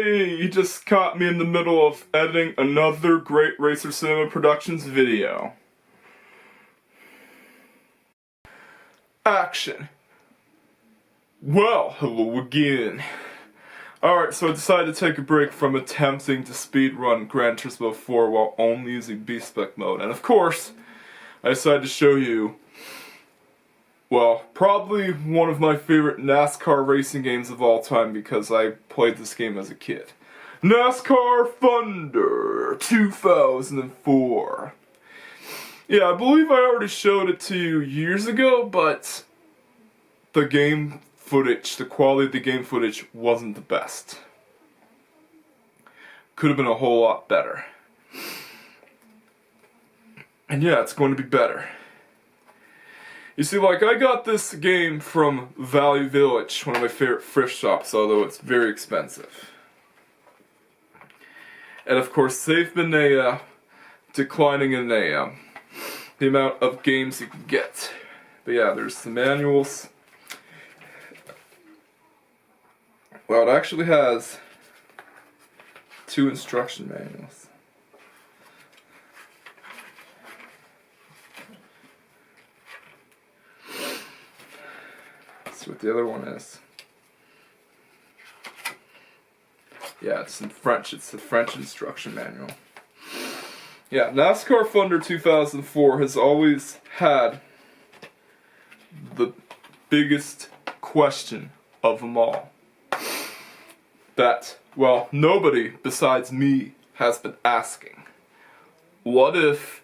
Hey, you just caught me in the middle of editing another Great Racer Cinema Productions video. Action. Well, hello again. Alright, so I decided to take a break from attempting to speedrun Gran Turismo 4 while only using B-Spec mode. And of course, I decided to show you, well, probably one of my favorite NASCAR racing games of all time because I played this game as a kid. NASCAR Thunder 2004. Yeah, I believe I already showed it to you years ago, but the game footage, the quality of the game footage wasn't the best. Could have been a whole lot better. And yeah, it's going to be better. You see, like, I got this game from Value Village, one of my favorite thrift shops, although it's very expensive. And of course, they've been declining in the amount of games you can get. But yeah, there's the manuals. Well, it actually has 2 instruction manuals. What the other one is. Yeah, it's in French. It's the French instruction manual. Yeah, NASCAR Thunder 2004 has always had the biggest question of them all. That, well, nobody besides me has been asking. What if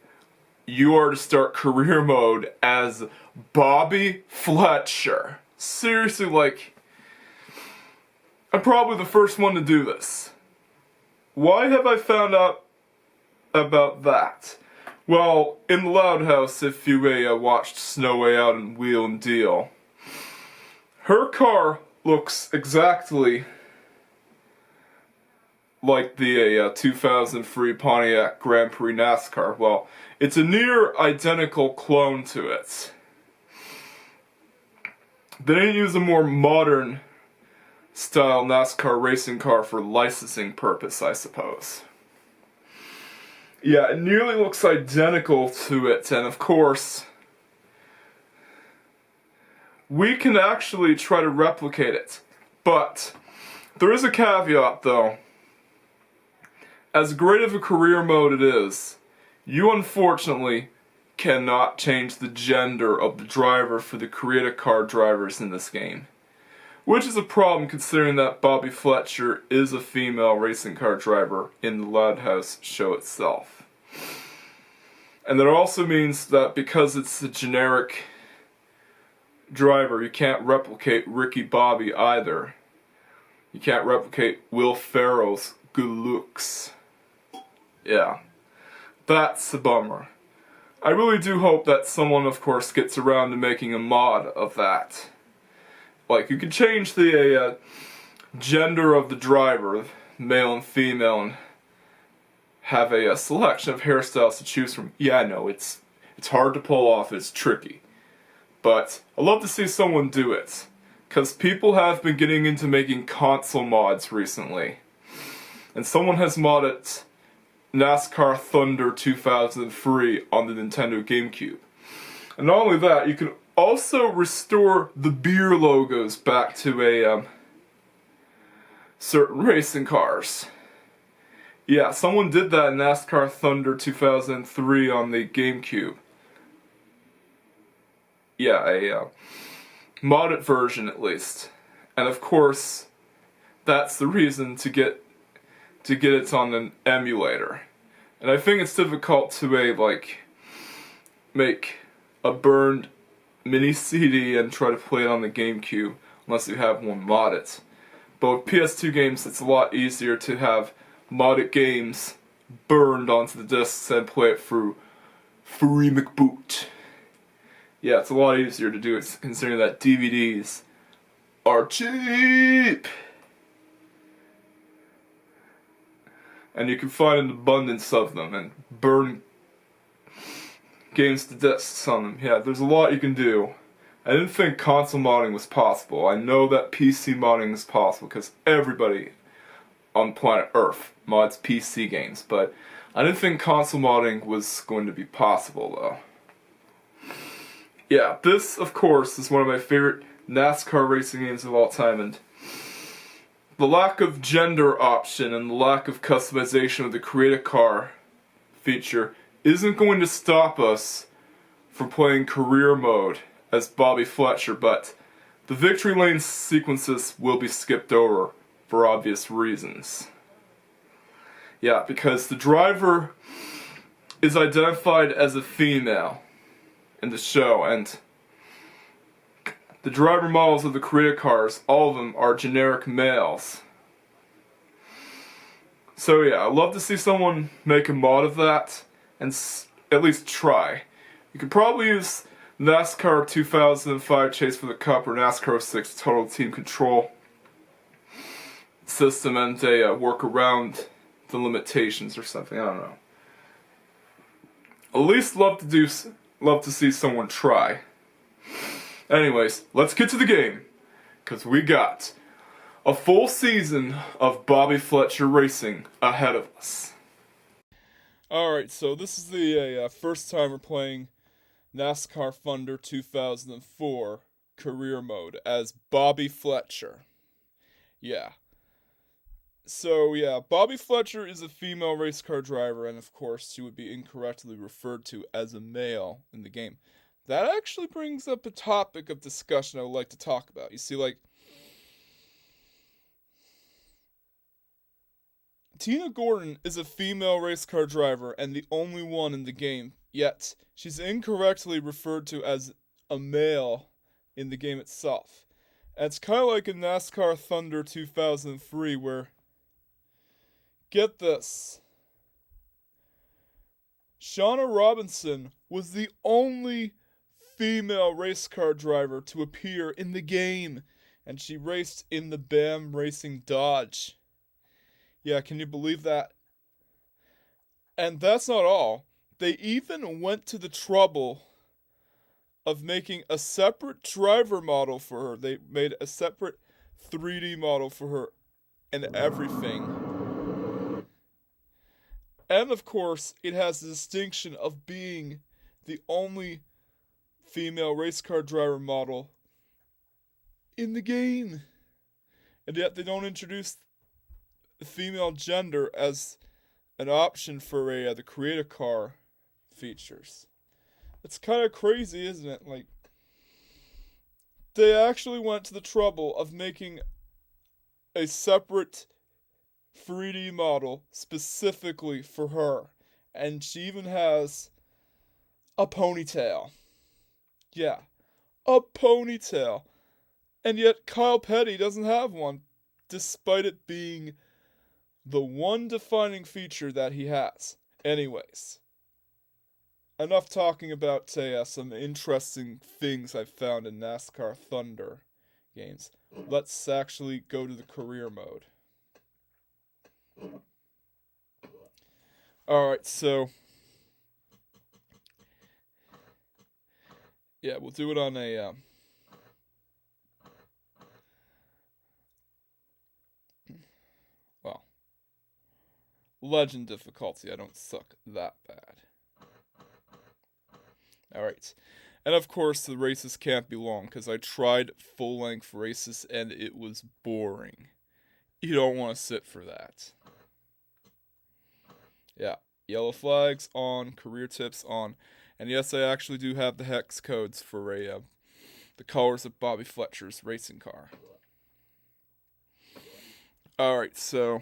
you are to start career mode as Bobbie Fletcher? Seriously, like, I'm probably the first one to do this. Why have I found out about that? Well, in the Loud House, if you watched Snow Way Out and Wheel and Deal, her car looks exactly like the 2003 Pontiac Grand Prix NASCAR. Well, it's a near identical clone to it. They didn't use a more modern style NASCAR racing car for licensing purpose, I suppose. Yeah, it nearly looks identical to it, and of course, we can actually try to replicate it. But there is a caveat though. As great of a career mode it is, you unfortunately cannot change the gender of the driver for the create a car drivers in this game. Which is a problem considering that Bobbie Fletcher is a female racing car driver in the Loud House show itself. And that also means that because it's a generic driver, you can't replicate Ricky Bobby either. You can't replicate Will Ferrell's good looks. Yeah, that's a bummer. I really do hope that someone, of course, gets around to making a mod of that. Like, you can change the gender of the driver, male and female, and have a selection of hairstyles to choose from. Yeah, I know, it's hard to pull off, it's tricky. But I'd love to see someone do it. Because people have been getting into making console mods recently. And someone has modded NASCAR Thunder 2003 on the Nintendo GameCube. And not only that, you can also restore the beer logos back to certain racing cars. Yeah, someone did that in NASCAR Thunder 2003 on the GameCube. Yeah, a modded version at least. And of course, that's the reason to get it on an emulator. And I think it's difficult to make a burned mini CD and try to play it on the GameCube unless you have one modded. But with PS2 games, it's a lot easier to have modded games burned onto the discs and play it through Free McBoot. Yeah, it's a lot easier to do it considering that DVDs are cheap. And you can find an abundance of them and burn games to discs on them. Yeah, there's a lot you can do. I didn't think console modding was possible. I know that PC modding is possible because everybody on planet Earth, mods PC games, but I didn't think console modding was going to be possible though. Yeah, this of course is one of my favorite NASCAR racing games of all time, and the lack of gender option and the lack of customization of the Create a Car feature isn't going to stop us from playing career mode as Bobbie Fletcher, but the victory lane sequences will be skipped over for obvious reasons. Yeah, because the driver is identified as a female in the show, and the driver models of the Create Cars, all of them are generic males. So yeah, I'd love to see someone make a mod of that, and at least try. You could probably use NASCAR 2005 Chase for the Cup or NASCAR 06 Total Team Control system and work around the limitations or something, I don't know. At least love to see someone try. Anyways, let's get to the game, because we got a full season of Bobbie Fletcher racing ahead of us. Alright, so this is the first time we're playing NASCAR Thunder 2004 career mode as Bobbie Fletcher. Yeah. So yeah, Bobbie Fletcher is a female race car driver, and of course she would be incorrectly referred to as a male in the game. That actually brings up a topic of discussion I would like to talk about. You see, like, Tina Gordon is a female race car driver and the only one in the game, yet she's incorrectly referred to as a male in the game itself. And it's kind of like in NASCAR Thunder 2003 where, get this, Shauna Robinson was the only female race car driver to appear in the game, and she raced in the BAM Racing Dodge. Yeah, can you believe that? And that's not all. They even went to the trouble of making a separate driver model for her. They made a separate 3D model for her and everything. And of course, it has the distinction of being the only female race car driver model in the game. And yet they don't introduce the female gender as an option for the Create a Car features. It's kind of crazy, isn't it? Like, they actually went to the trouble of making a separate 3D model specifically for her. And she even has a ponytail. Yeah, a ponytail. And yet Kyle Petty doesn't have one, despite it being the one defining feature that he has. Anyways, enough talking about some interesting things I've found in NASCAR Thunder games. Let's actually go to the career mode. Alright, so yeah, we'll do it on a legend difficulty. I don't suck that bad. Alright. And of course, the races can't be long, because I tried full-length races and it was boring. You don't want to sit for that. Yeah. Yellow flags on, career tips on. And yes, I actually do have the hex codes for the colors of Bobbie Fletcher's racing car. Alright, so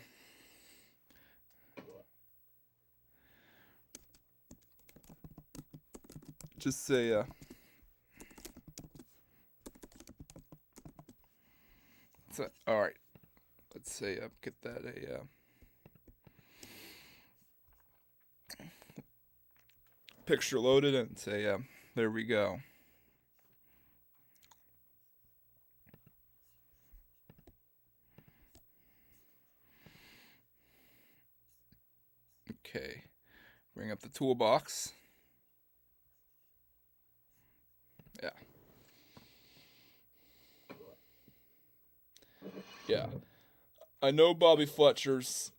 just say, alright, let's say, get that picture loaded and say, there we go. Okay, bring up the toolbox. Yeah. Yeah. I know Bobbie Fletcher's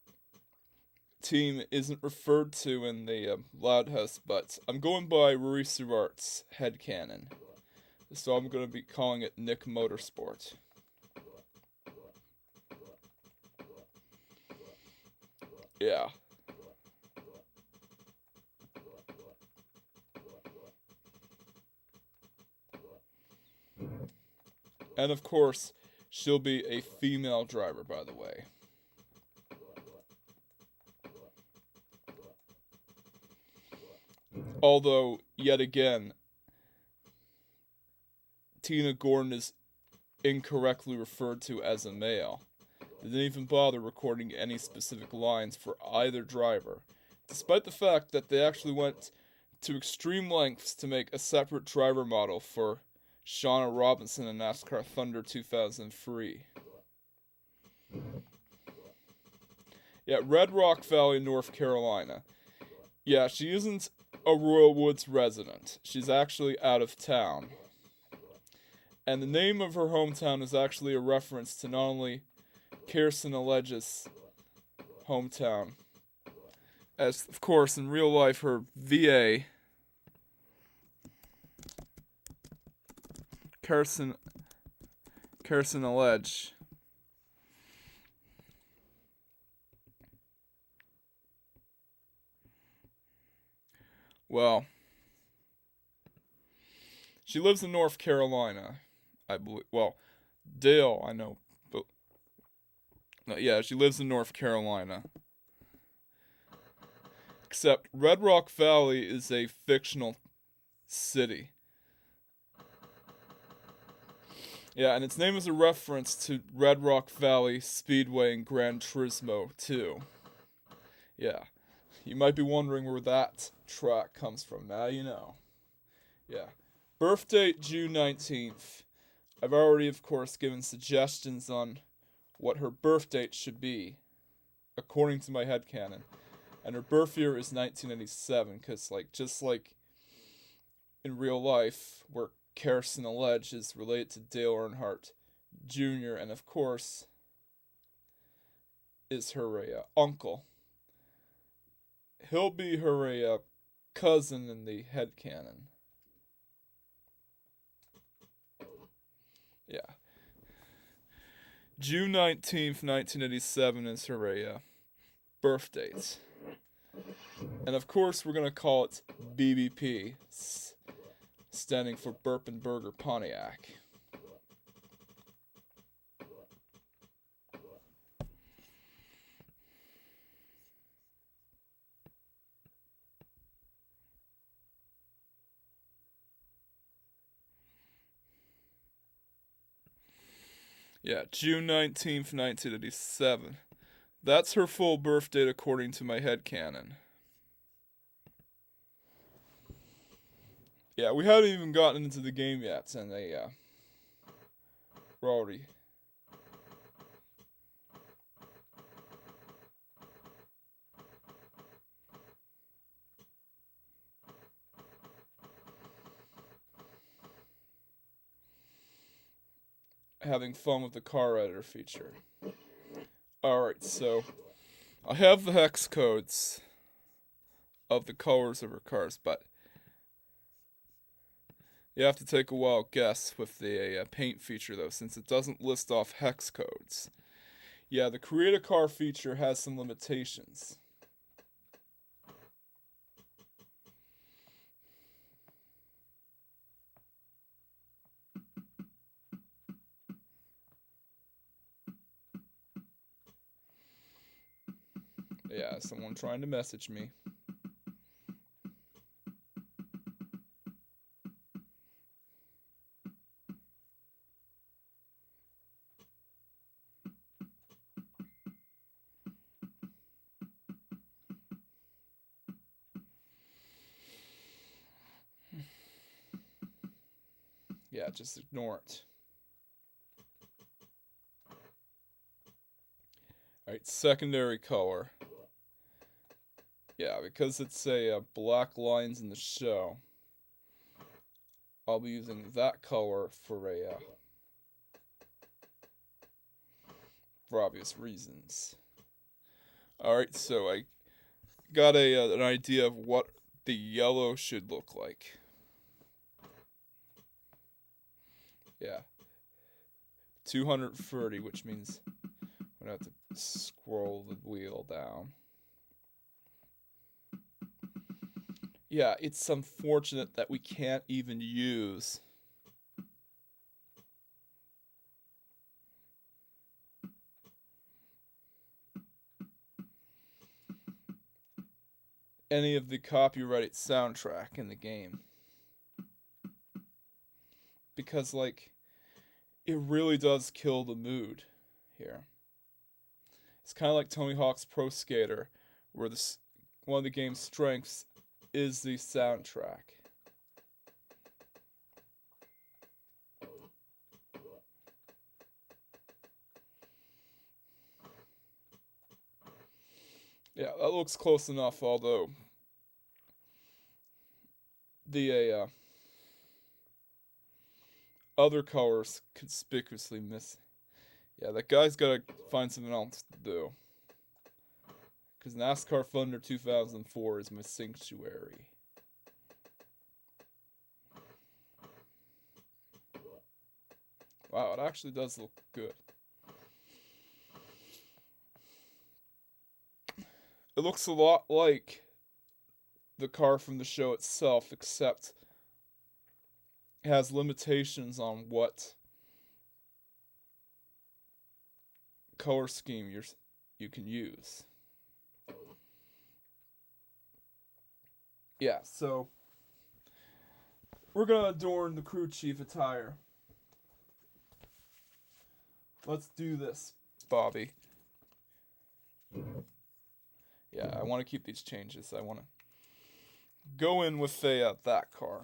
team isn't referred to in the Loud House, but I'm going by Rory Suart's headcanon. So I'm going to be calling it Nick Motorsport. Yeah. And of course, she'll be a female driver, by the way. Although, yet again, Tina Gordon is incorrectly referred to as a male. They didn't even bother recording any specific lines for either driver, despite the fact that they actually went to extreme lengths to make a separate driver model for Shauna Robinson in NASCAR Thunder 2003. Yeah, Red Rock Valley, North Carolina. Yeah, she isn't a Royal Woods resident. She's actually out of town. And the name of her hometown is actually a reference to not only Kirsten Alleg's hometown, as, of course, in real life, her VA, Kirsten Alleg, well, she lives in North Carolina, I believe. Well, Dale, I know, but yeah, she lives in North Carolina. Except Red Rock Valley is a fictional city. Yeah, and its name is a reference to Red Rock Valley Speedway and Gran Turismo 2. Yeah, you might be wondering where that track comes from. Now you know. Yeah. Birth date, June 19th. I've already, of course, given suggestions on what her birth date should be, according to my headcanon. And her birth year is 1987, because, just like in real life, where Kirsten Alleg is related to Dale Earnhardt Jr., and of course, is her uncle. He'll be her cousin in the headcanon. Yeah. June 19th, 1987 is her birth date. And of course, we're going to call it BBP, standing for Burpin' Burger Pontiac. Yeah, June 19th, 1987. That's her full birth date according to my headcanon. Yeah, we haven't even gotten into the game yet, and we're already... having fun with the car editor feature. Alright, so I have the hex codes of the colors of her cars, but you have to take a wild guess with the paint feature, though, since it doesn't list off hex codes. Yeah, the Create a Car feature has some limitations. Yeah, someone trying to message me. Yeah, just ignore it. Alright, secondary color. Yeah, because it's black lines in the show, I'll be using that color for for obvious reasons. Alright, so I got an idea of what the yellow should look like. Yeah. 230, which means I'm going to have to scroll the wheel down. Yeah, it's unfortunate that we can't even use any of the copyrighted soundtrack in the game. Because, like, it really does kill the mood here. It's kind of like Tony Hawk's Pro Skater, where one of the game's strengths is the soundtrack. Yeah, that looks close enough, although the other colors conspicuously miss. Yeah, that guy's gotta find something else to do. Because NASCAR Thunder 2004 is my sanctuary. Wow, it actually does look good. It looks a lot like the car from the show itself, except it has limitations on what color scheme you can use. Yeah, so we're gonna adorn the crew chief attire. Let's do this, Bobbie. Yeah, I want to keep these changes. I want to go in with that car.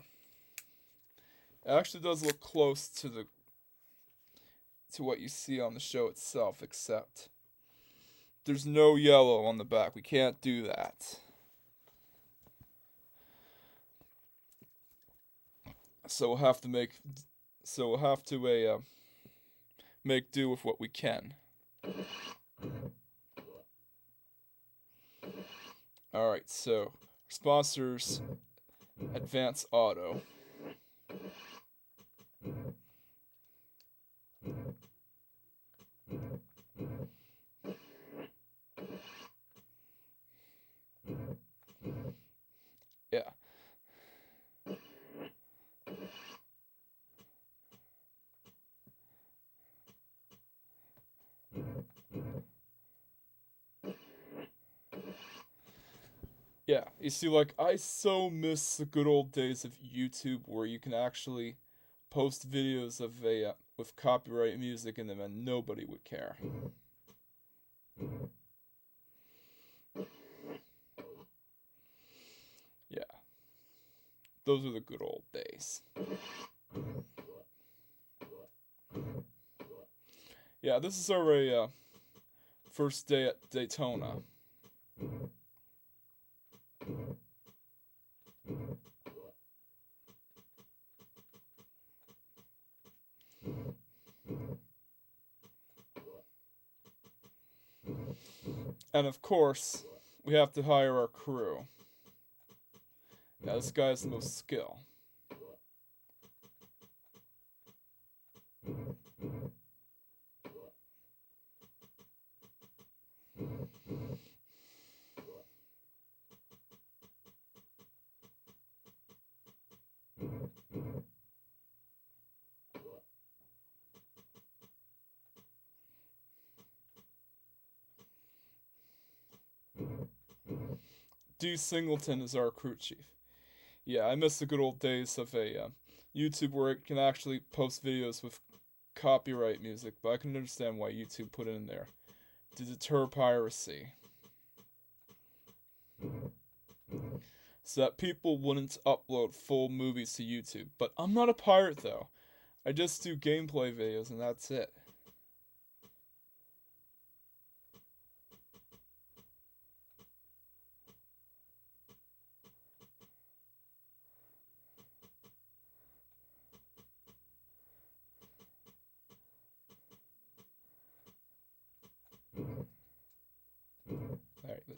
It actually does look close to what you see on the show itself, except there's no yellow on the back. We can't do that. So we'll have to make make do with what we can. All right, so sponsors, Advance Auto. Yeah. Yeah, you see, like, I so miss the good old days of YouTube where you can actually post videos of with copyright music in them and nobody would care. Yeah. Those are the good old days. Yeah, this is our first day at Daytona. And of course, we have to hire our crew. Yeah, this guy has the most skill. D. Singleton is our crew chief. Yeah, I miss the good old days of a YouTube where it can actually post videos with copyright music, but I can understand why YouTube put it in there to deter piracy. So that people wouldn't upload full movies to YouTube. But I'm not a pirate though. I just do gameplay videos and that's it.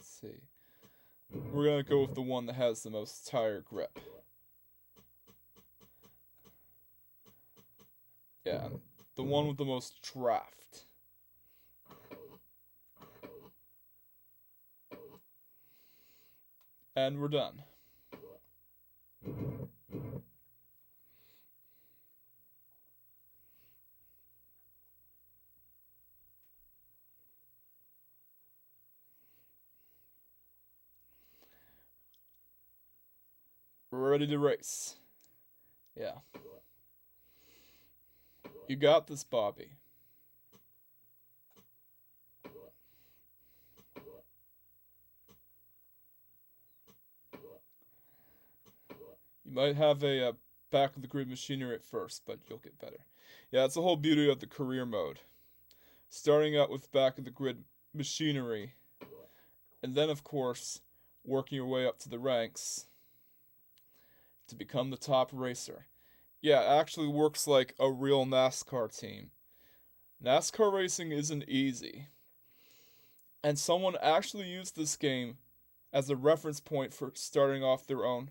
let's see. We're gonna go with the one that has the most tire grip. Yeah, the one with the most draft. And we're done. We're ready to race. Yeah. You got this, Bobbie. You might have a back of the grid machinery at first, but you'll get better. Yeah, that's the whole beauty of the career mode. Starting out with back of the grid machinery, and then of course working your way up to the ranks to become the top racer. Yeah, it actually works like a real NASCAR team. NASCAR racing isn't easy. And someone actually used this game as a reference point for starting off their own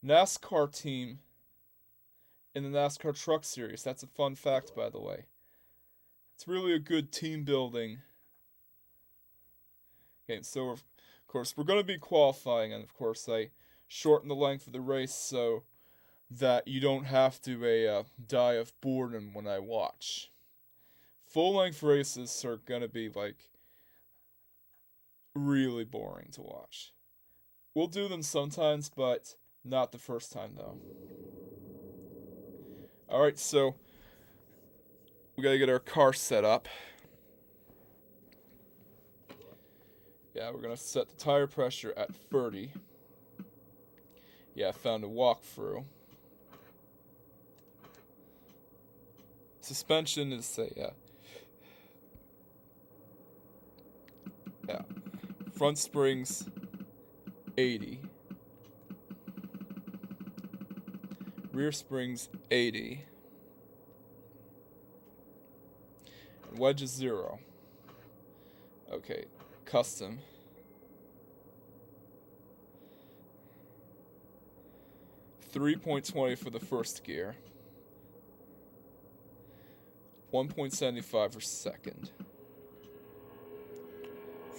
NASCAR team in the NASCAR Truck Series. That's a fun fact, by the way. It's really a good team building game. So, of course, we're going to be qualifying, and of course, I shorten the length of the race so that you don't have to die of boredom when I watch. Full-length races are going to be, like, really boring to watch. We'll do them sometimes, but not the first time, though. Alright, so we gotta get our car set up. Yeah, we're gonna set the tire pressure at 30. Yeah, I found a walkthrough. Suspension is yeah. Front springs 80. Rear springs 80. And wedge is 0. Okay, custom. $3.20 for the first gear. 1.75 for second.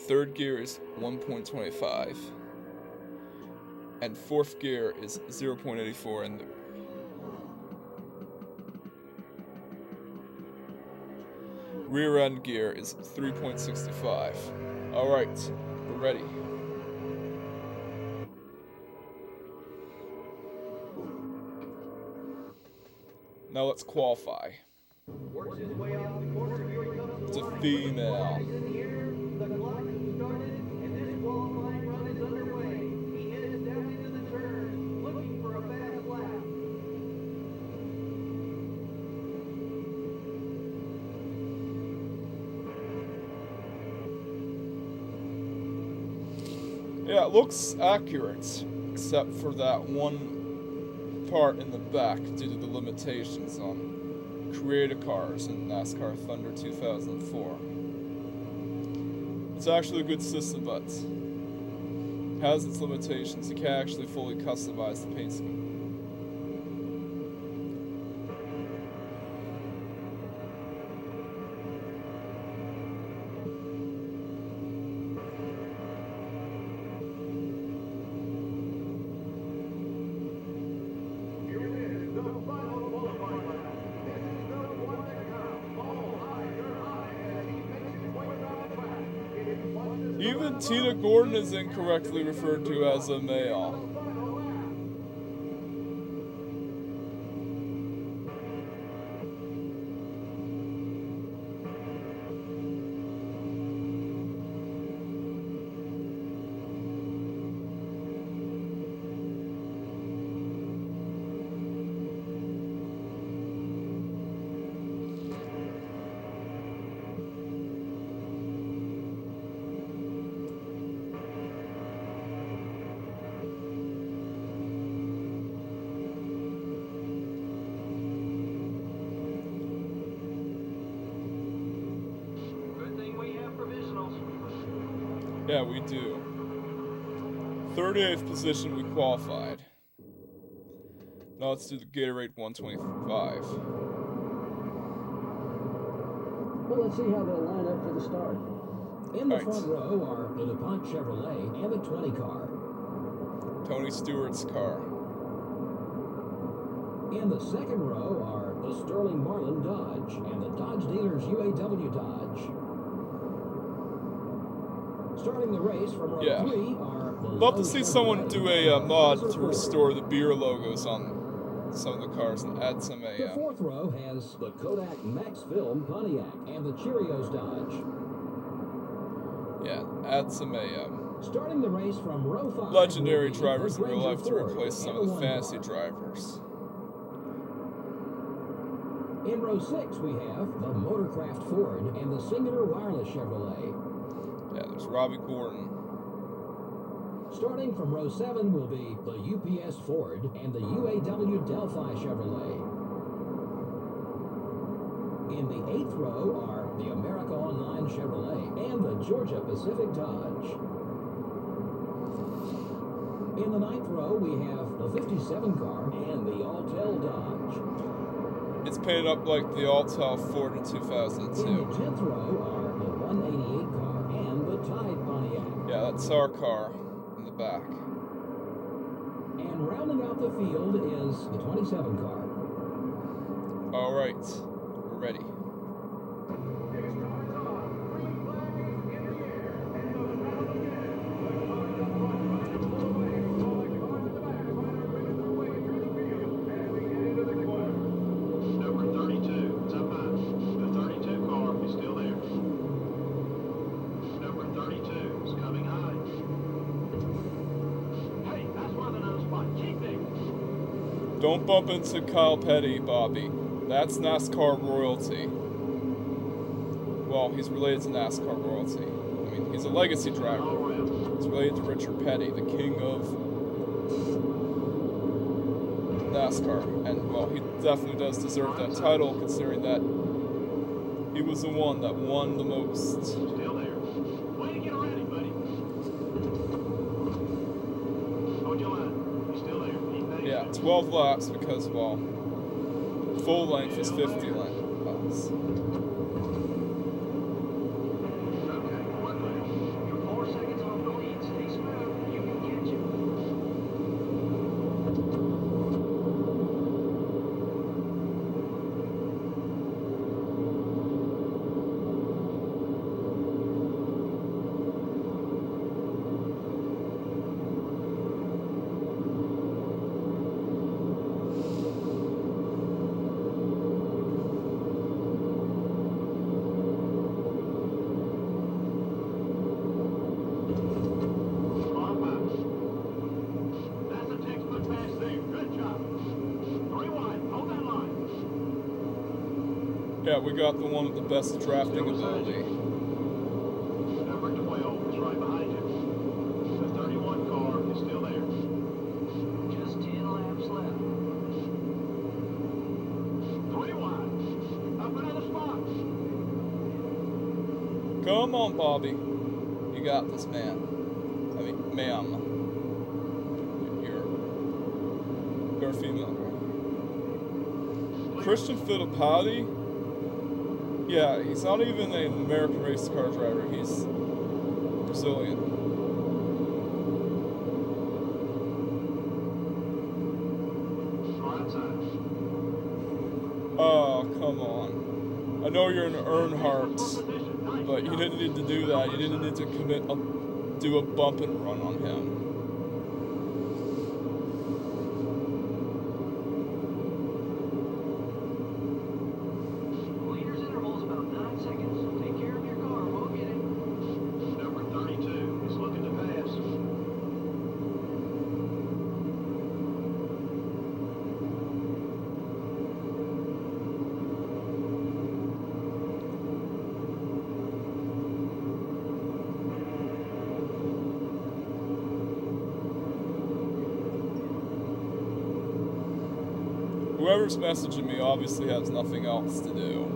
Third gear is 1.25. And fourth gear is 0.84 and the rear end gear is 3.65. Alright, we're ready. Now let's qualify. It's a female. Yeah, it looks accurate, except for that one part in the back due to the limitations on creator cars in NASCAR Thunder 2004. It's actually a good system, but it has its limitations. You can't actually fully customize the paint scheme. Even Tina Gordon is incorrectly referred to as a male. Yeah, we do. 38th position, we qualified. Now let's do the Gatorade 125. Well, let's see how they'll line up for the start. In the Right. front row are the DuPont Chevrolet and the 20 car. Tony Stewart's car. In the second row are the Sterling Marlin Dodge and the Dodge Dealers UAW Dodge. Starting the race from row 3 are the Love to see someone do a mod to restore the beer logos on some of the cars and add some The fourth row has the Kodak Max Film Pontiac and the Cheerios Dodge. Yeah, add some starting the race from row 5 legendary drivers in real life to replace some of the fantasy drivers. In row 6 we have the Motorcraft Ford and the Singular Wireless Chevrolet. Yeah, there's Robbie Gordon. Starting from row 7 will be the UPS Ford and the UAW Delphi Chevrolet. In the 8th row are the America Online Chevrolet and the Georgia Pacific Dodge. In the 9th row we have the 57 car and the Altel Dodge. It's painted up like the Altel Ford in 2002. In the 10th row are the 188 car and the Tide Pontiac. Yeah, that's our car in the back. And rounding out the field is the 27 car. All right, we're ready. Don't bump into Kyle Petty, Bobbie. That's NASCAR royalty. Well, he's related to NASCAR royalty. I mean, he's a legacy driver. He's related to Richard Petty, the king of NASCAR. And, well, he definitely does deserve that title, considering that he was the one that won the most. Still there. Way to get ready, buddy. Hold your line. You're still there. Yeah, 12 laps because, well, full length is 50 laps. Okay, one lap. You're 4 seconds off the lead. Stay smooth. You can catch it. Yeah, we got the one with the best drafting ability. Number 12 is right behind you. The 31 car is still there. Just 10 laps left. 3 wide. Up another spot. Come on, Bobbie. You got this, man. I mean, ma'am. You're a female. Christian Fittipaldi? Yeah, he's not even an American race car driver. He's Brazilian. Oh, come on. I know you're an Earnhardt, but you didn't need to do that. You didn't need to do a bump and run on him. Whoever's messaging me obviously has nothing else to do.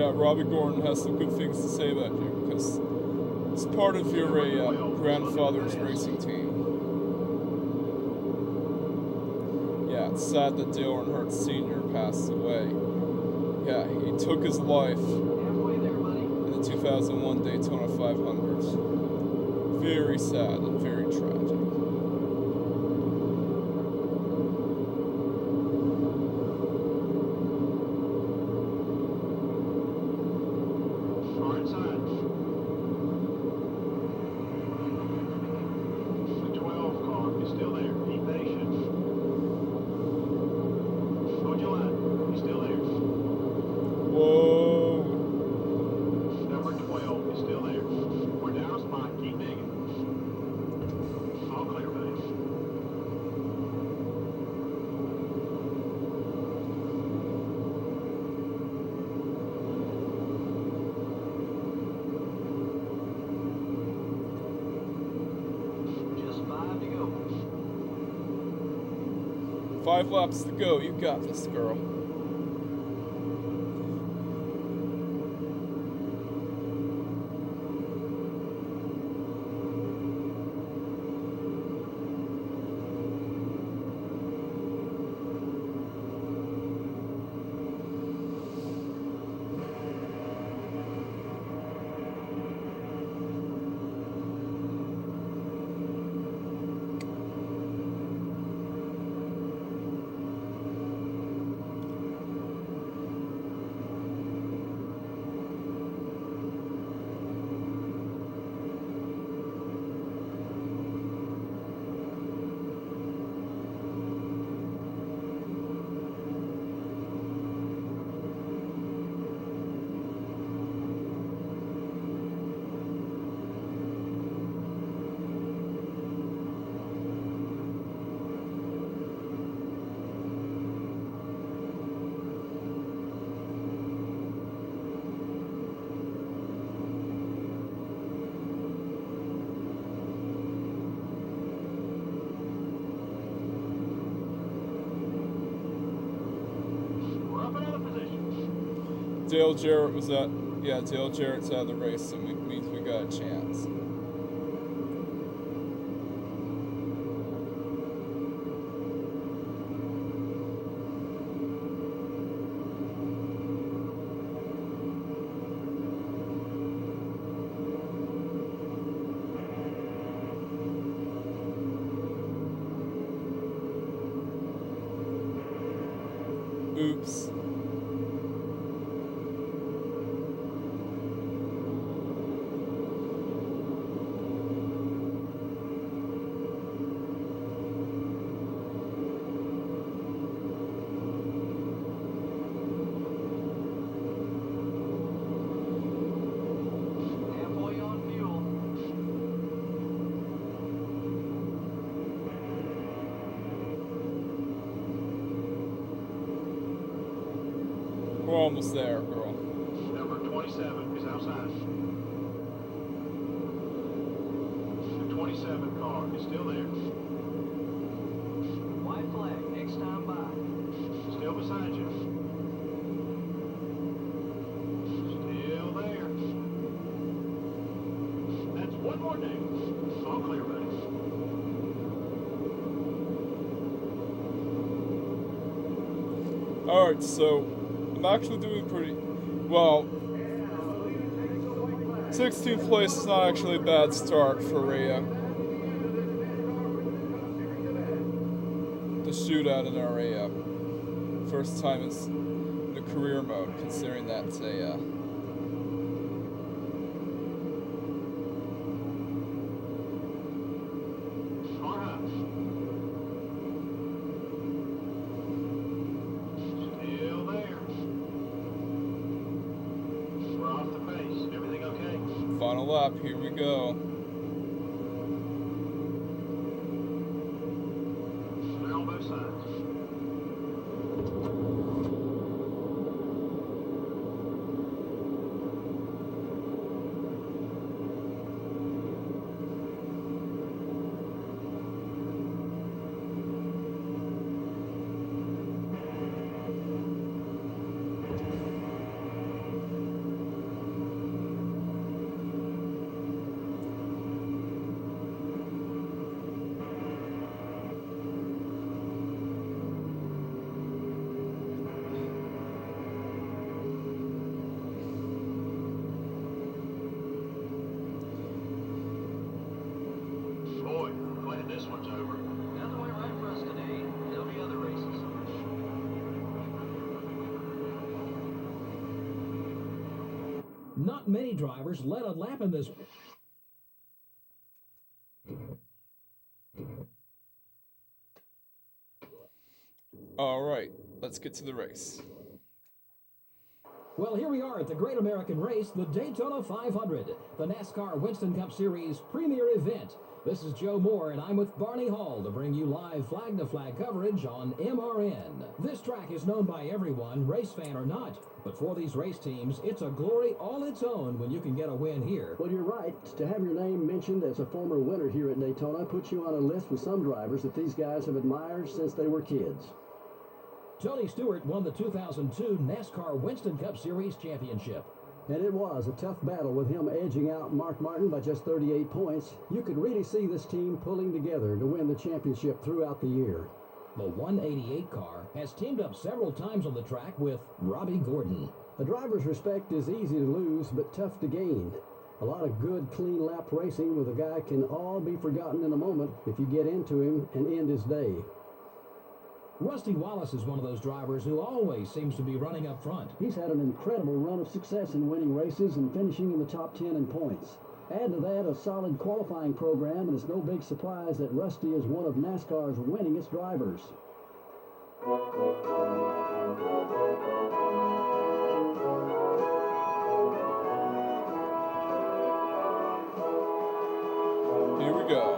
Yeah, Robbie Gordon has some good things to say about you because it's part of your grandfather's racing team. Yeah, it's sad that Dale Earnhardt Sr. passed away. Yeah, he took his life in the 2001 Daytona 500. Very sad and very tragic. Far inside. The 12 car is still there. Be patient. Hold your line. He's still there. Whoa. Number 12 is still there. We're down a spot. Keep digging. All clear, buddy. Just 5 to go. 5 laps to go. You got this, girl. We're up another position. Dale Jarrett was at. Yeah, Dale Jarrett's out of the race, and it means we got a chance. Oops. Halfway on fuel. We're almost there, girl. Number 27 is outside. The 27 car is still there. White flag, next time by. Still beside you. Still there. That's one more day. All clear, buddy. Alright, so I'm actually doing pretty well. 16th place is not actually a bad start for the shootout in our first time in the career mode, considering that's a Car high. Still there. We're off the pace. Everything okay? final lap. Here we go. They're on both sides. Not many drivers led a lap in this. All right, let's get to the race. Well, here we are at the Great American Race, the Daytona 500, the NASCAR Winston Cup Series premier event. This is Joe Moore, and I'm with Barney Hall to bring you live flag-to-flag coverage on MRN. This track is known by everyone, race fan or not. But for these race teams, it's a glory all its own when you can get a win here. Well, you're right. To have your name mentioned as a former winner here at Daytona puts you on a list with some drivers that these guys have admired since they were kids. Tony Stewart won the 2002 NASCAR Winston Cup Series championship. And it was a tough battle with him edging out Mark Martin by just 38 points. You could really see this team pulling together to win the championship throughout the year. The 188 car has teamed up several times on the track with Robbie Gordon. A driver's respect is easy to lose but tough to gain. A lot of good, clean lap racing with a guy can all be forgotten in a moment if you get into him and end his day. Rusty Wallace is one of those drivers who always seems to be running up front. He's had an incredible run of success in winning races and finishing in the top 10 in points. Add to that a solid qualifying program, and it's no big surprise that Rusty is one of NASCAR's winningest drivers. Here we go.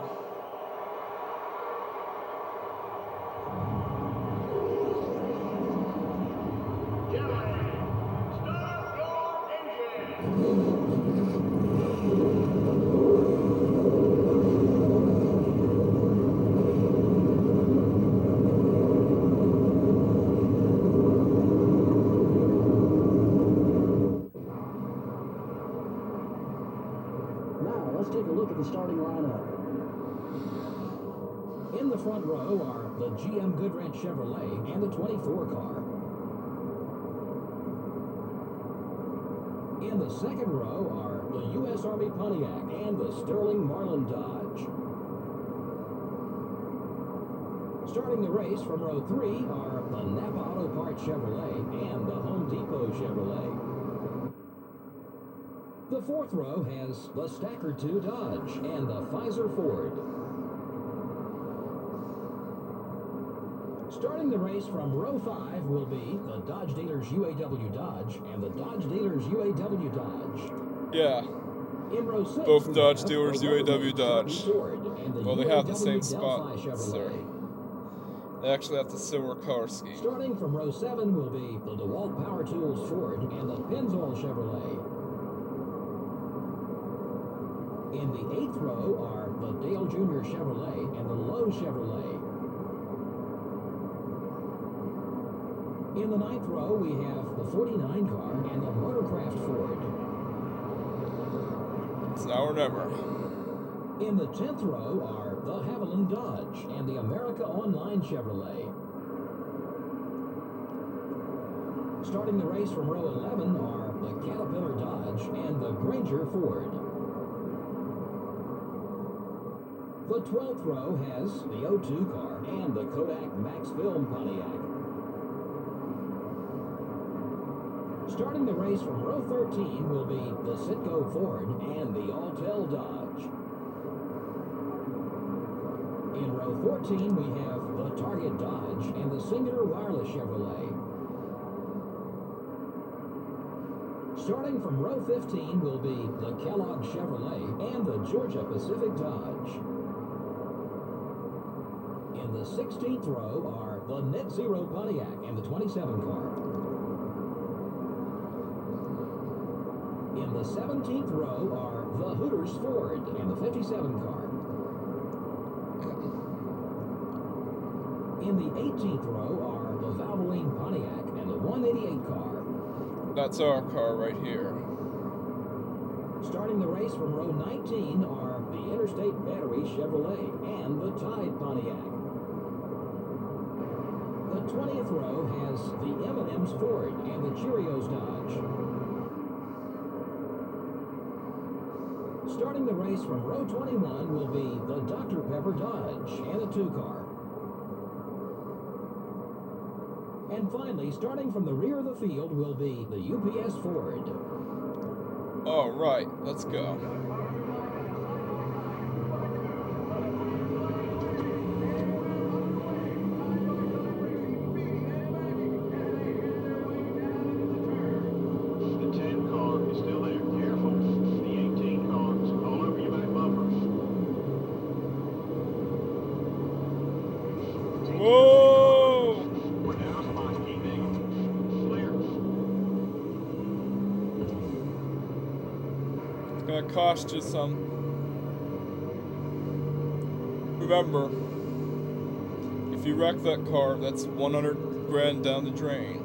Let's take a look at the starting lineup. In the front row are the GM Goodwrench Chevrolet and the 24 car. In the second row are the U.S. Army Pontiac and the Sterling Marlin Dodge. Starting the race from row 3 are the Napa Auto Parts Chevrolet and the Home Depot Chevrolet. The fourth row has the Stacker 2 Dodge and the Pfizer Ford. Starting the race from row 5 will be the Dodge Dealers UAW Dodge and the Dodge Dealers UAW Dodge. Yeah. In row 6, Both Dodge Dealers UAW Dodge. Well, they have the same spot, sir. They actually have the similar car scheme. Starting from row 7 will be the DeWalt Power Tools Ford and the Pennzoil Chevrolet. In the 8th row are the Dale Jr. Chevrolet and the Lowe Chevrolet. In the 9th row, we have the 49 car and the Motorcraft Ford. It's now or never. In the 10th row are the Haviland Dodge and the America Online Chevrolet. Starting the race from row 11 are the Caterpillar Dodge and the Granger Ford. The 12th row has the O2 car and the Kodak Max Film Pontiac. Starting the race from row 13 will be the Citgo Ford and the Altel Dodge. In row 14 we have the Target Dodge and the Singular Wireless Chevrolet. Starting from row 15 will be the Kellogg Chevrolet and the Georgia Pacific Dodge. In the 16th row are the Net Zero Pontiac and the 27 car. In the 17th row are the Hooters Ford and the 57 car. In the 18th row are the Valvoline Pontiac and the 188 car. That's our car right here. Starting the race from row 19 are the Interstate Battery Chevrolet and the Tide Pontiac. The 20th row has the M&M's Ford and the Cheerios Dodge. Starting the race from row 21 will be the Dr. Pepper Dodge and the 2 car. And finally, starting from the rear of the field will be the UPS Ford. All right, let's go. The 10 car is still there. Careful. The 18 car is all over your back bumper. Whoa! We're down a spot. Keep digging. Clear. It's gonna cost you some. Remember, if you wreck that car, that's 100 grand down the drain.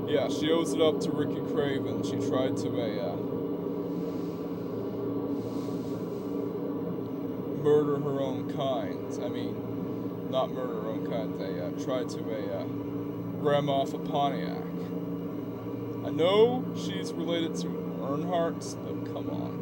Yeah, she owes it up to Ricky Craven. She tried to murder her own kind. I mean, not murder her own kind. They tried to ram off a Pontiac. I know she's related to Earnhardt, but come on.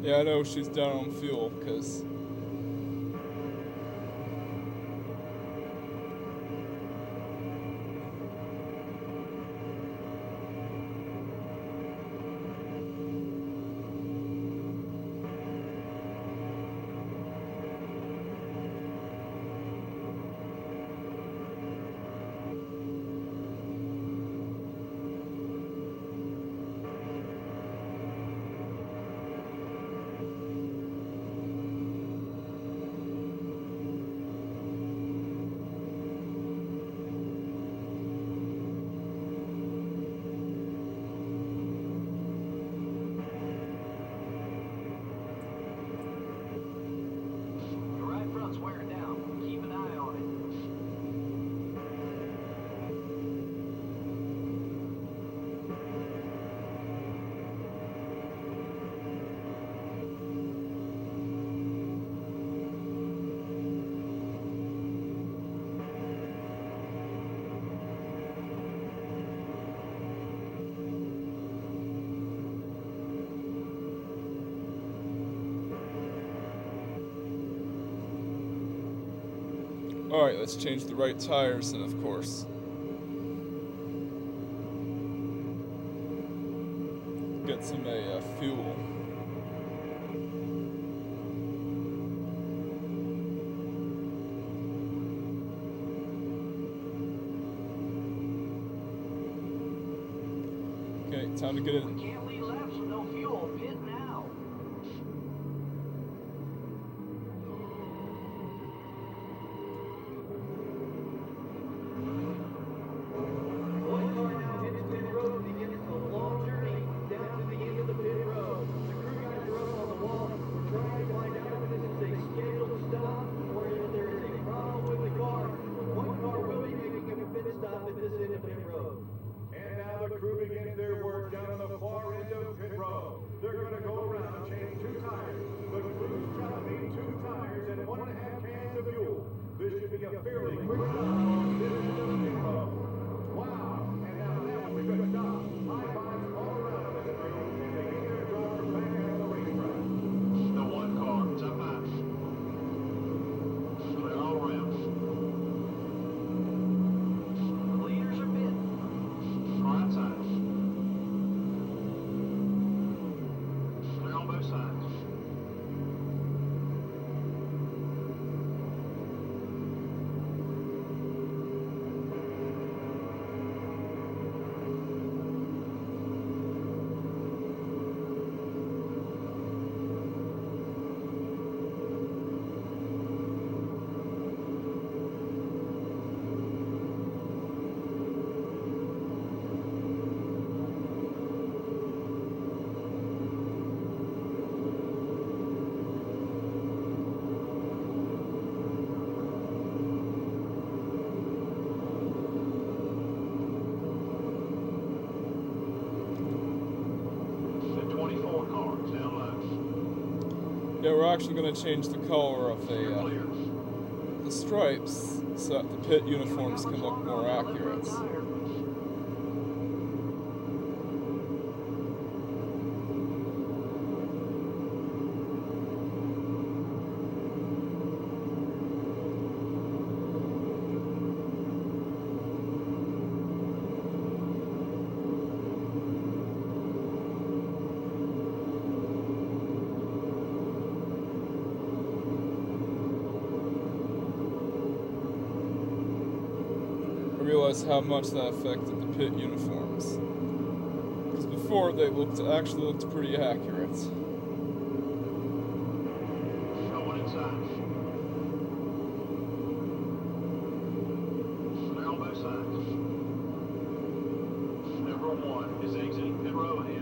Yeah, I know she's down on fuel, because... Your right front's wearing down. Keep an eye on it. Alright, let's change the right tires, and of course... get some fuel. Okay, time to get in. We can't leave laps with no fuel. Pit now. One car now hits pit road and begins a long journey down to the end of the pit road. The crew guys are up on the wall. We're trying to find out if this is a scheduled stop or if there is a problem with the car. One car will be making a pit stop at this end of pit road. And now the crew begins their work down on the far end of pit road. They're going to go around and change 2 tires. The crew's telling me 2 tires and 1.5 cans of fuel. This should be a fairly quick stop on this end of pit road. Wow! And now that was a good stop. High fives all around this crew as they get their driver back out on the racetrack. The one car. Top 5. Clear all around. The leaders are pit. Car outside. Clear on both sides. The 24 car is down low. Yeah, we're actually going to change the color of You're the clear. stripes so that the pit uniforms can look more accurate. I realized how much that affected the pit uniforms. Because before they actually looked pretty accurate. No one inside. Clear on both sides. Number 1 is exiting pit row ahead.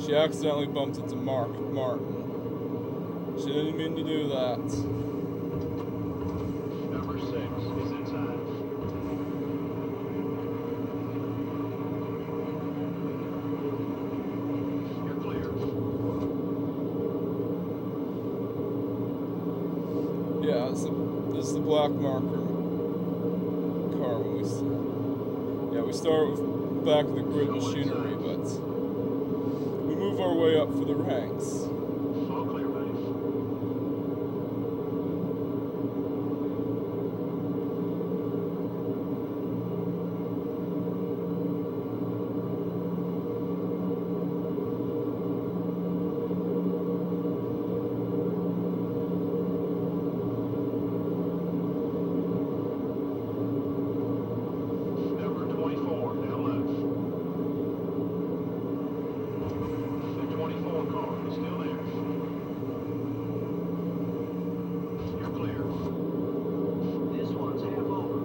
She accidentally bumped into Martin. She didn't mean to do that. Number 6 is inside. You're clear. Yeah, this is the black marker car when we start with back of the grid machinery, but we move our way up for the ranks. All clear, buddy. Number 24, down low. The 24 car is still there. You're clear. This one's half over.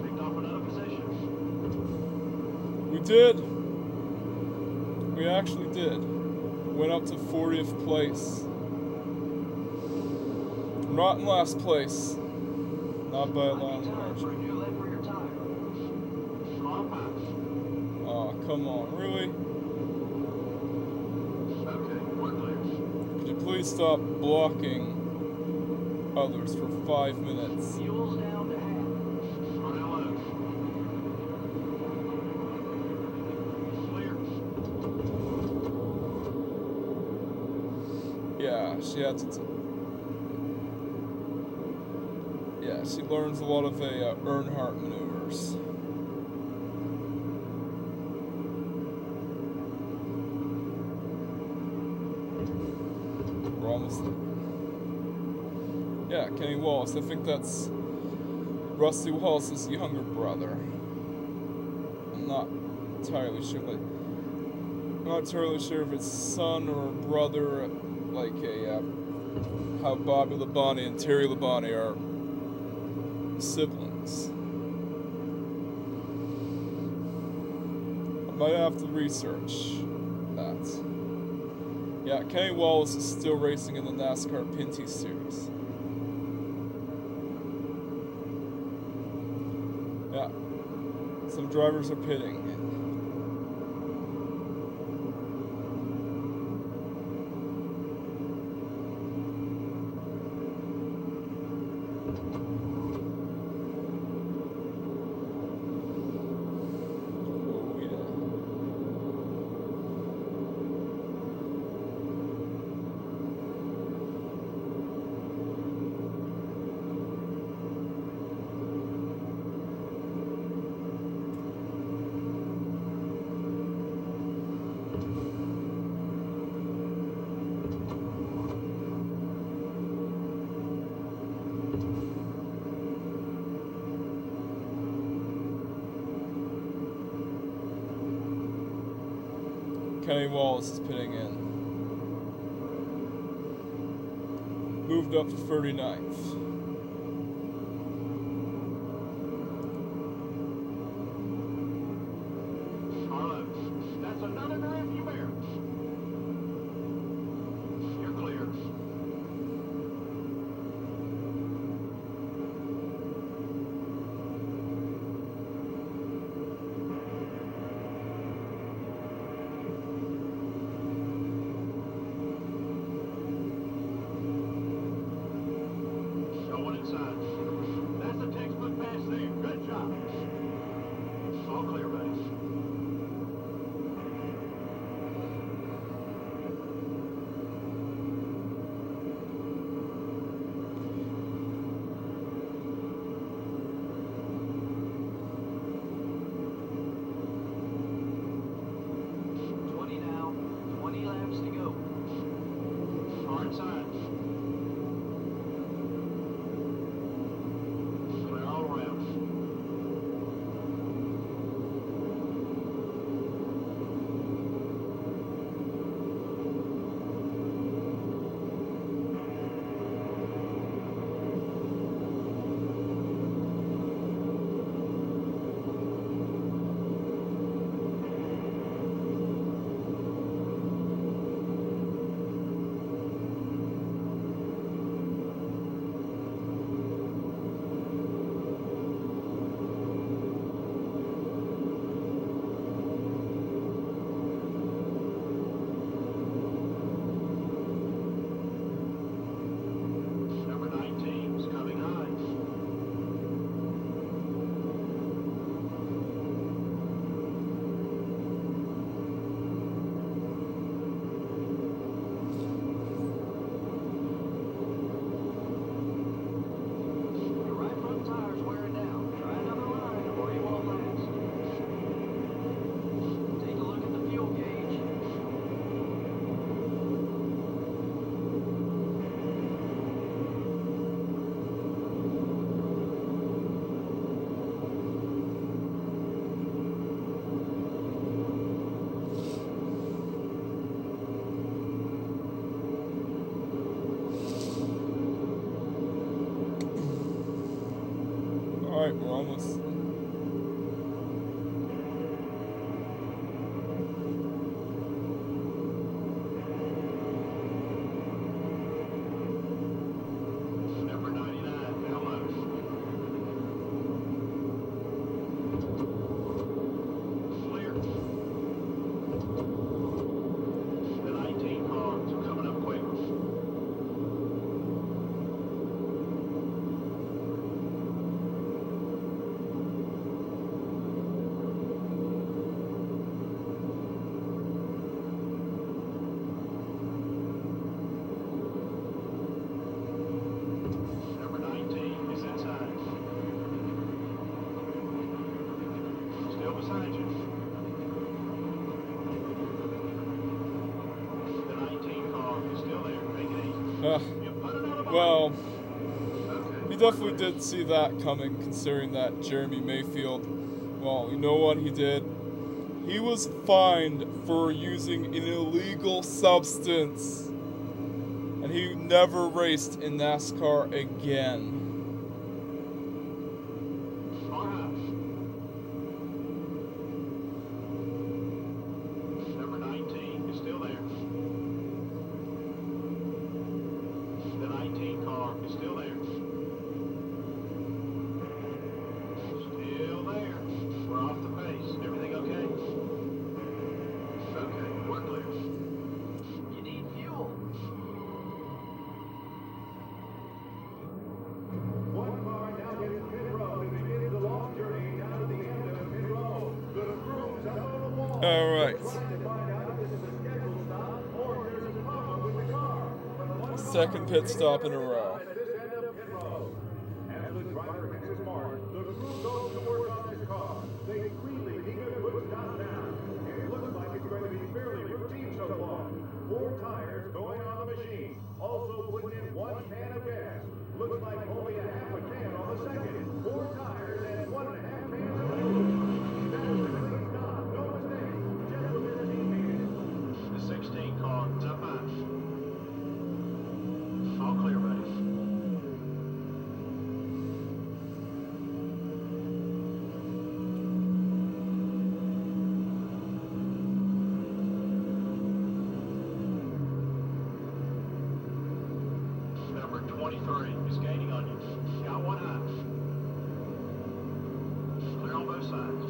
Picked off another position. We did. We actually did. Went up to 40th place. Not in last place. Not by a long Time for a margin. new left rear tire. Compact. Oh, come on, really? Okay, we're clear. Could you please stop blocking others for 5 minutes? Fuel's down to half. Run out low. Clear. Yeah, she had to. Yeah, she learns a lot of the Earnhardt maneuvers. We're almost there. Yeah, Kenny Wallace. I think that's Rusty Wallace's younger brother. I'm not entirely sure. I'm not entirely sure if it's son or brother, like how Bobbie Labonte and Terry Labonte are siblings. I might have to research that. Yeah, Kenny Wallace is still racing in the NASCAR Pinty Series. Yeah, some drivers are pitting. Oh yeah. Kenny Wallace is pitting in. Moved up to 39th. Carlo, that's another rearview mirror. You're clear. Well, he definitely did see that coming, considering that Jeremy Mayfield, well, you know what he did? He was fined for using an illegal substance. And he never raced in NASCAR again. Number 19 is still there. The 19 car is still there. Still there. We're off the pace. Everything okay? Okay, we're clear. You need fuel. One car now hits pit road and begins the long journey down to the end of pit road. The crew's up on the wall. All right. Trying to find out if this is a scheduled stop or if there's a problem with the car. But one Second pit stop in a row. at this end of pit road. As the driver hits his mark, the crew goes to work on his car. They really need a good stop now. It looks like it's going to be fairly routine so far. 4 tires going on the machine. Also putting in 1 can of gas. Looks like only a half a can on the second. 4 tires and 1.5 cans of fuel. That was a clean stop. No mistake. Just within 15 meters. The 16 car is up high. All clear, buddy. Number 23 is gaining on you. Got one high. Clear on both sides.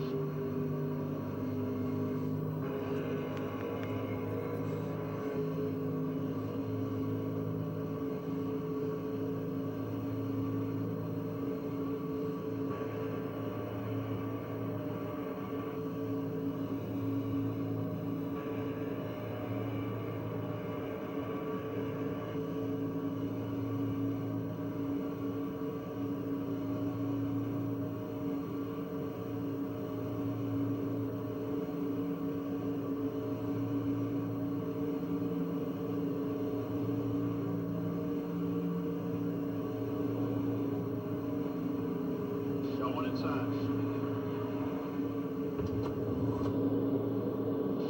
Going inside.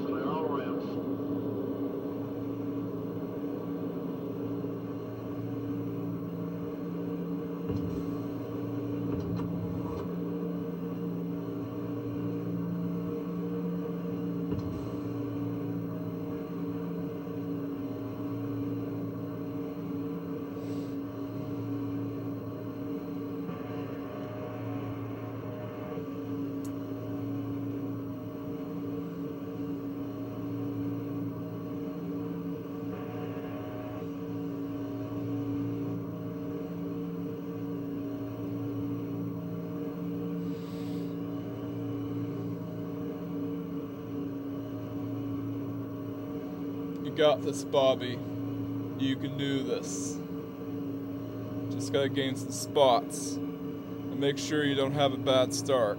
Clear all around. You got this, Bobbie. You can do this. Just gotta gain some spots. And make sure you don't have a bad start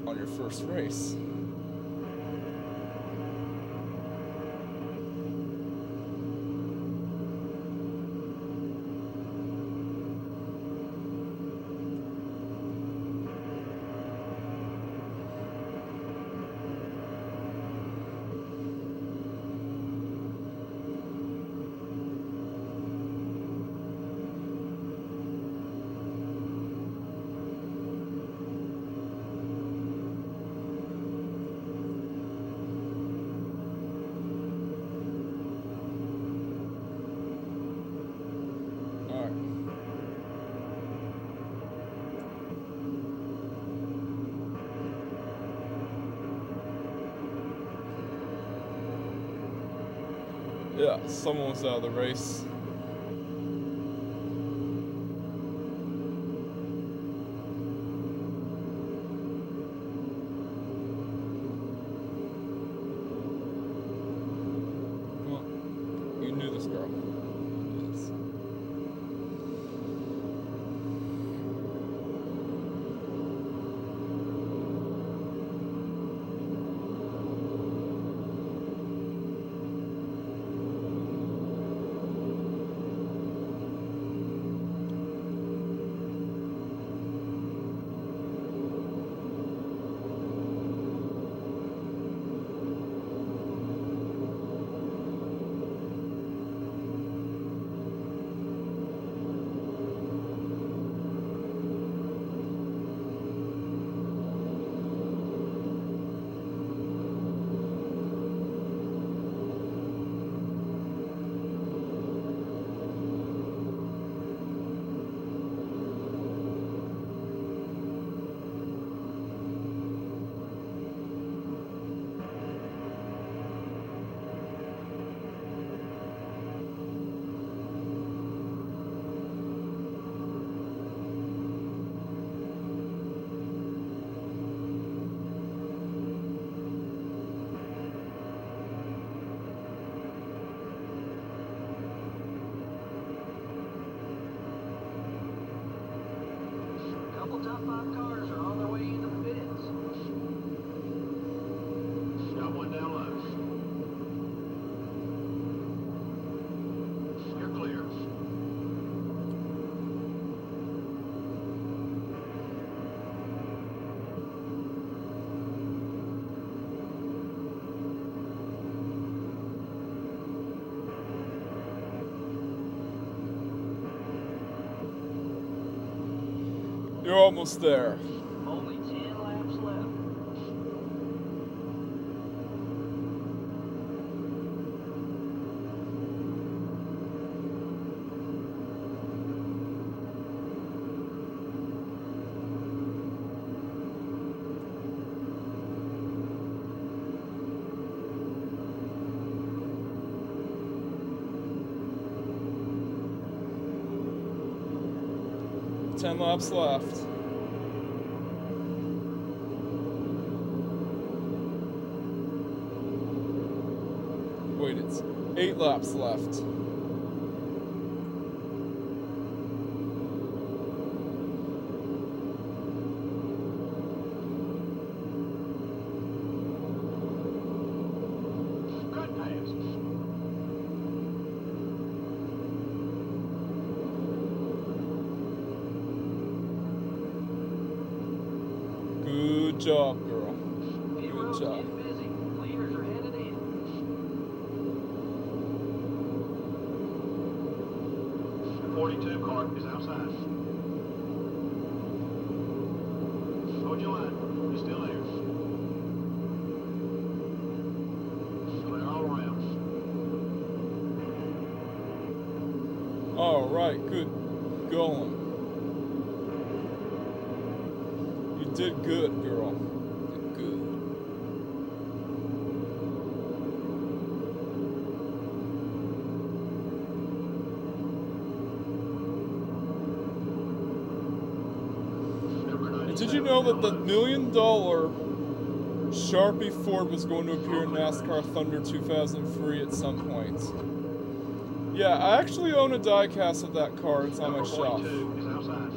on your first race. Yeah, someone was out of the race. Well, you knew this girl. Yes. You're almost there. Only 10 laps left. Ten laps left. Wait, it's 8 laps left. Good pass. Good job, girl. Pit Good road's job. getting busy. Leaders are headed in. The 42 car is outside. Hold your line. He's still there. Clear all around. All right, good going. You did good, girl. You did good. Number And did you know that the $1 million Sharpie Ford was going to appear in NASCAR Thunder 2003 at some point? Yeah, I actually own a diecast of that car. It's on my Number shelf. 42 is outside.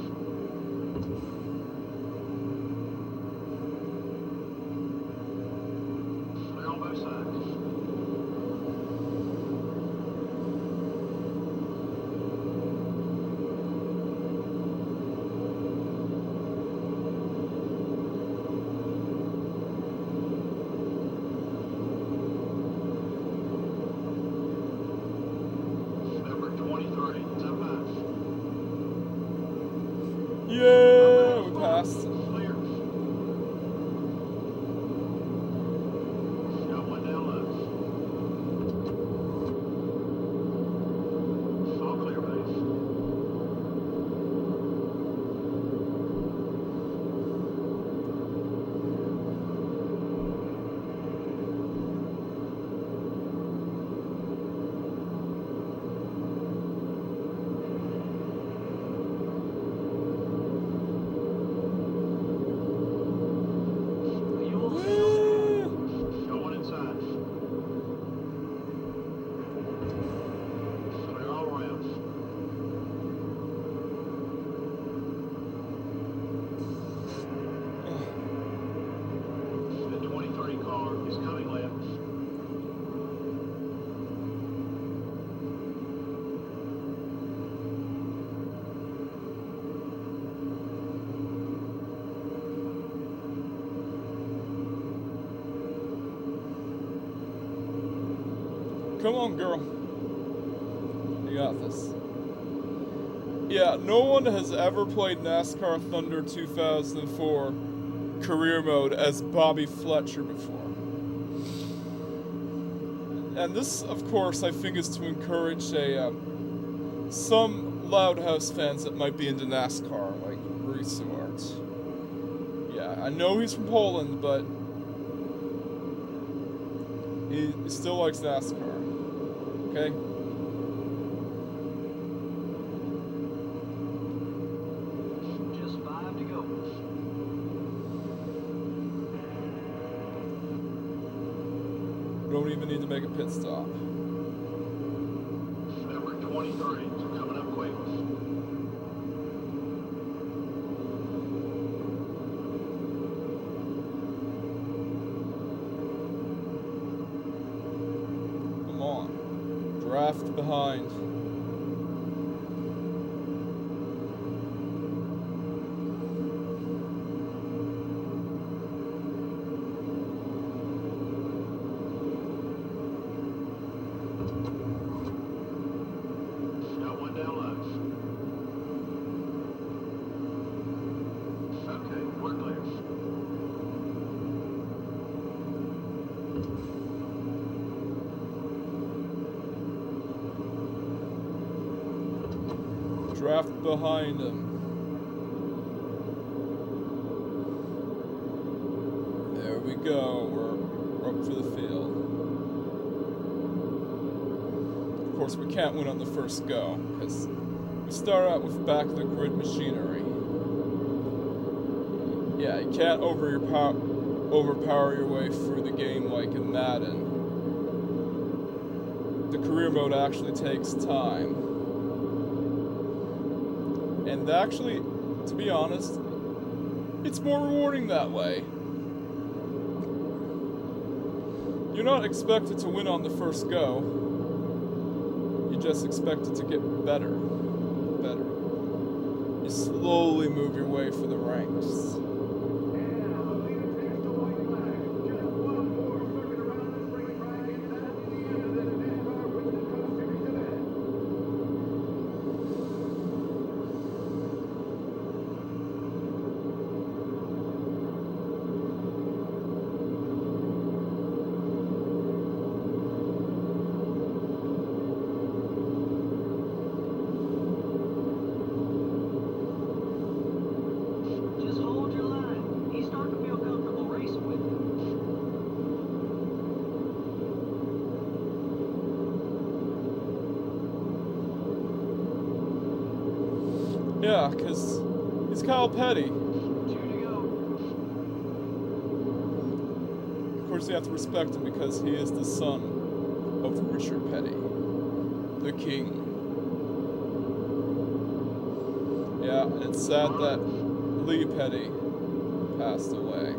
Clear on both sides. Number 23 is up high. Yeah, we passed. Clear. Got one down low. All clear, base. Fuel Yeah. going inside. Clear all around. The 23 car is coming left. Come on, girl. You got this. Yeah, no one has ever played NASCAR Thunder 2004 career mode as Bobbie Fletcher before. And this, of course, I think is to encourage some Loud House fans that might be into NASCAR, like Resort. Yeah, I know he's from Poland, but he still likes NASCAR. Okay? Just 5 to go. Don't even need to make a pit stop. Number 23 is coming up quick. Come on. Draft behind. Got one down low. Draft behind him. There we go. We're up for the field. Of course, we can't win on the first go because we start out with back of the grid machinery. Yeah, you can't overpower your way through the game like in Madden. The career mode actually takes time. And actually, to be honest, it's more rewarding that way. You're not expected to win on the first go. You just expected to get better. You slowly move your way through the ranks. Yeah, because he's Kyle Petty. Of course, you have to respect him because he is the son of Richard Petty, the king. Yeah, and it's sad that Lee Petty passed away.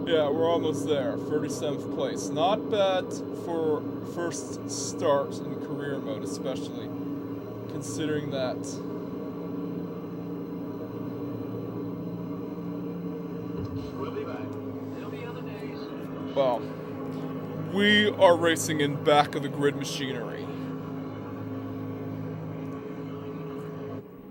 Yeah, we're almost there. 37th place. Not bad for first start in career mode, especially considering that We'll be back. There'll be other days. well, we are racing in back of the grid machinery.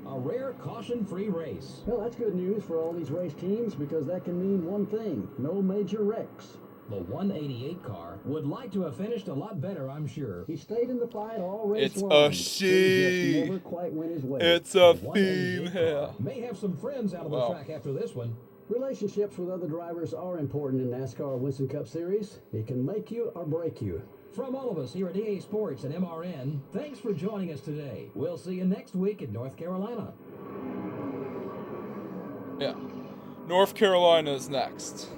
A rare caution-free race. Well, that's good news for all these race teams because that can mean one thing: no major wrecks. The 188 car would like to have finished a lot better, I'm sure. He stayed in the fight all race It's long. a He just she. never quite went his way. It's The a 188 female. car may have some friends out of Well. the track after this one. Relationships with other drivers are important in NASCAR Winston Cup Series. It can make you or break you. From all of us here at EA Sports and MRN, thanks for joining us today. We'll see you next week in North Carolina. Yeah. North Carolina is next.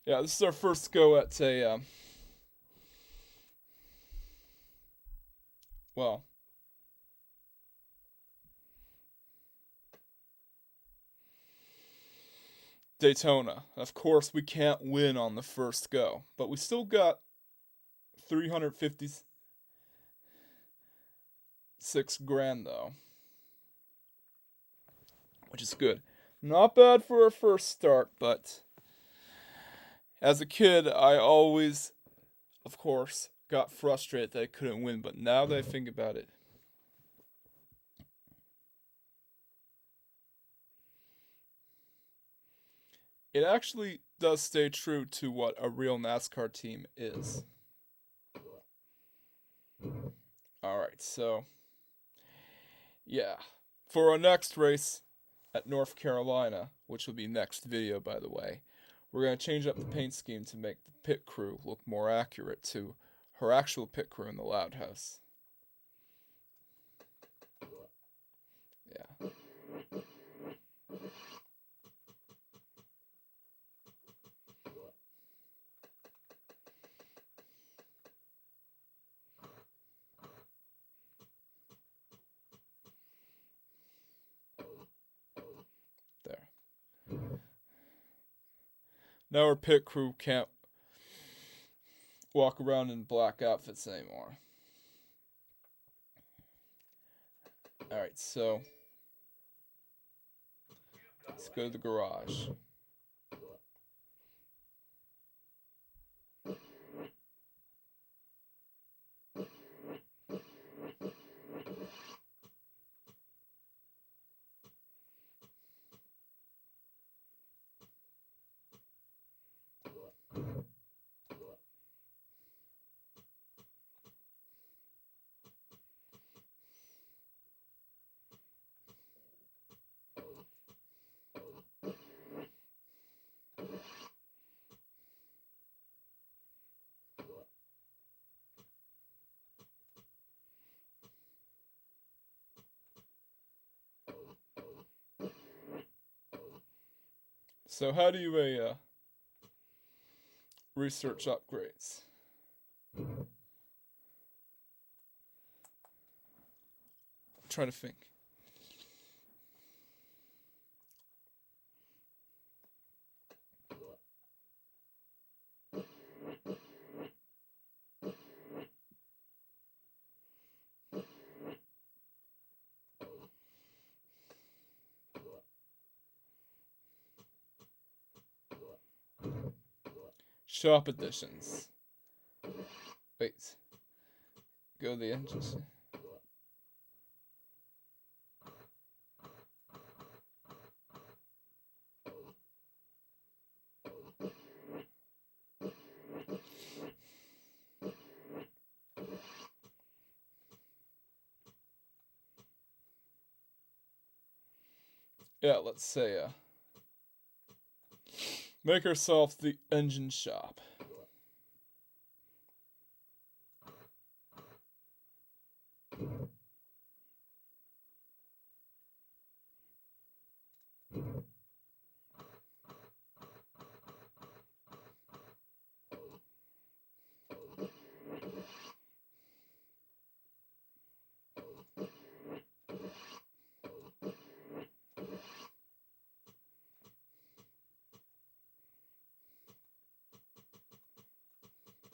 Yeah, this is our first go at a, well, Daytona. Of course, we can't win on the first go, but we still got 356 grand though, which is good. Not bad for a first start, but as a kid, I always, of course, got frustrated that I couldn't win, but now that I think about it, it actually does stay true to what a real NASCAR team is. Alright, so, yeah. For our next race at North Carolina, which will be next video, by the way, we're going to change up the paint scheme to make the pit crew look more accurate to her actual pit crew in the Loud House. Yeah. There. Now our pit crew can't walk around in black outfits anymore. Alright, so Let's go to the garage. So how do you research upgrades? Try to think. Shop editions. Wait. Go to the engines. Yeah, let's say make ourselves the engine shop.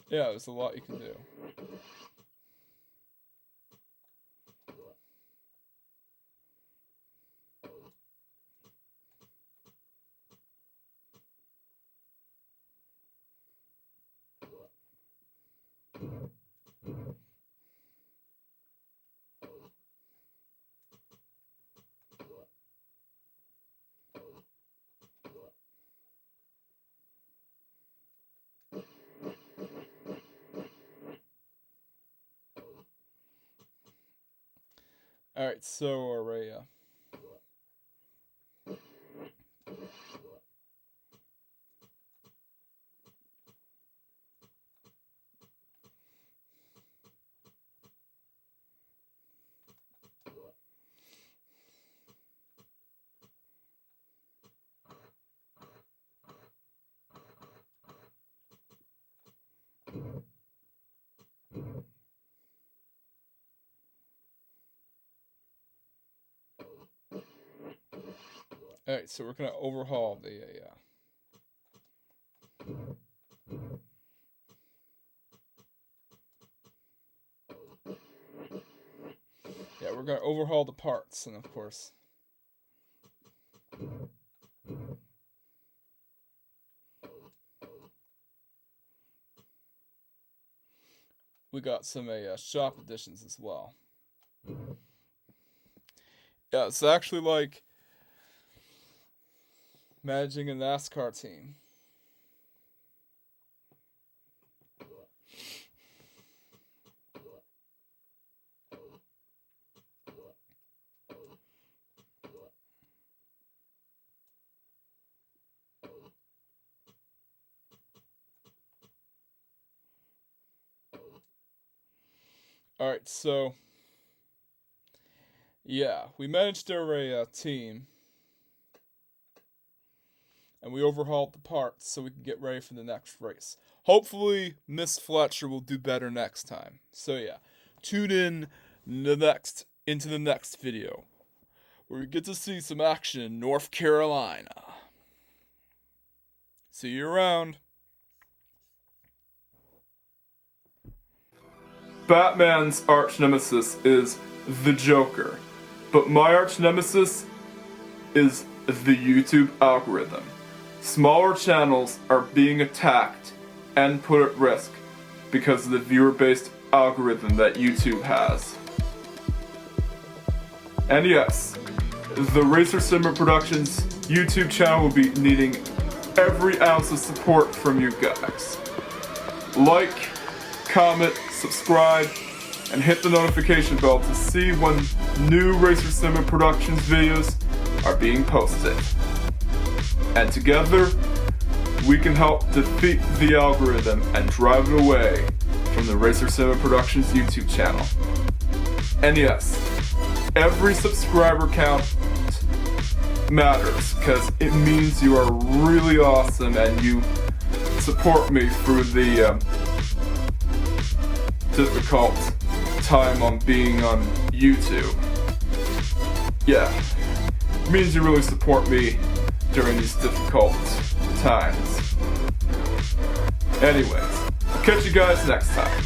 Yeah, there's a lot you can do. Alright, so Araya. Alright, so we're gonna overhaul the yeah, we're gonna overhaul the parts, and of course we got some shop editions as well. Yeah, it's actually like managing a NASCAR team. Alright, so yeah, we managed our team, and we overhauled the parts so we can get ready for the next race. Hopefully, Miss Fletcher will do better next time. So yeah, tune in into the next video, where we get to see some action in North Carolina. See you around. Batman's arch nemesis is the Joker, but my arch nemesis is the YouTube algorithm. Smaller channels are being attacked and put at risk because of the viewer-based algorithm that YouTube has. And yes, the Racer Simmer Productions YouTube channel will be needing every ounce of support from you guys. Like, comment, subscribe, and hit the notification bell to see when new Racer Simmer Productions videos are being posted. And together, we can help defeat the algorithm and drive it away from the Racer Simmer Productions YouTube channel. And yes, every subscriber count matters because it means you are really awesome and you support me through the difficult time on being on YouTube. Yeah, it means you really support me during these difficult times. Anyways, I'll catch you guys next time.